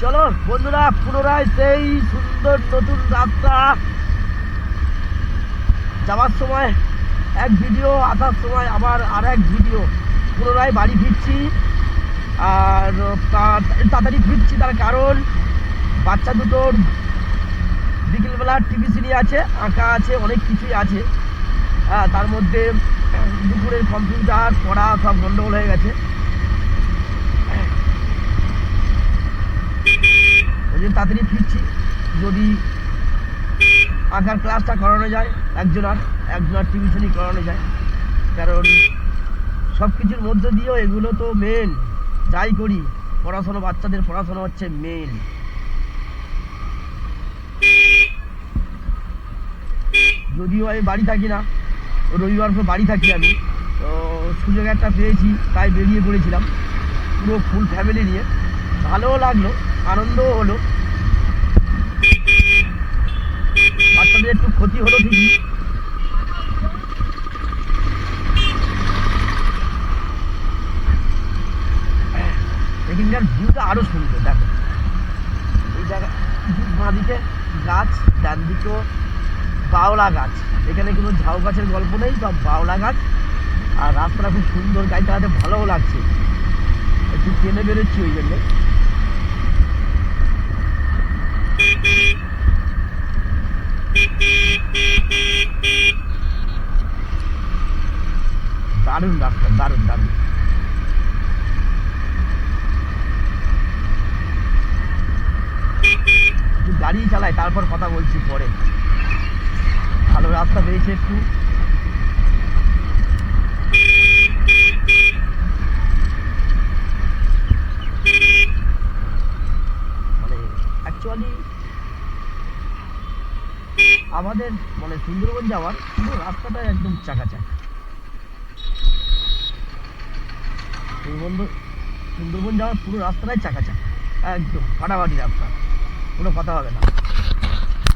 চলো বন্ধুরা, পুনরায় সেই সুন্দর নতুন রাস্তা। যাওয়ার সময় এক ভিডিও, আসার সময় আবার আর এক ভিডিও। পুনরায় বাড়ি ফিরছি, আর তাড়াতাড়ি ফিরছি তার কারণ বাচ্চা দুটোর বিকেলবেলা টিভি আছে, আঁকা আছে, অনেক কিছুই আছে। হ্যাঁ, তার মধ্যে দুপুরের কম্পিউটার পড়া সব গন্ডগোল হয়ে গেছে। ওই জন্য তাড়াতাড়ি ফিরছি। যদি আঁকার ক্লাসটা করানো যায়, একজনার টিউশনি করানো যায়, কারণ সব কিছুর মধ্যে দিয়েও এগুলো তো মেন। যাই করি, পড়াশোনা, বাচ্চাদের পড়াশোনা হচ্ছে মেন। যদিও আমি বাড়ি থাকি না, রবিবার করে বাড়ি থাকি আমি, তো সুযোগ একটা পেয়েছি তাই বেরিয়ে পড়েছিলাম পুরো ফুল ফ্যামিলি নিয়ে। ভালোও লাগলো, আনন্দও হলো। বাচ্চাদের একটু ক্ষতি হলো ঠিকই, এখানকার ভিউটা আরো সুন্দর। দেখো এই জায়গা, বাঁ দিকে গাছ, ডান দিকেও বাওলা গাছ। এখানে কোনো ঝাউ গাছের গল্প নেই, সব বাওলা গাছ। আর রাস্তাটা খুব সুন্দর, গাড়ি চালাতে ভালোও লাগছে। একটু ট্রেনে বেরোচ্ছি ওই জন্য। দারুণ রাস্তা, দারুণ দারুণ। গাড়ি চালাই, তারপর কথা বলছি পরে। ভালো রাস্তা পেয়েছে একটু। মানে অ্যাকচুয়ালি আমাদের মানে সুন্দরবন যাওয়ার পুরো রাস্তাটা একদম চাকাচাক। সুন্দরবন যাওয়ার পুরো রাস্তাটাই চাকাচাক, একদম ফাটাফাটি রাস্তা, কোনো কথা হবে না।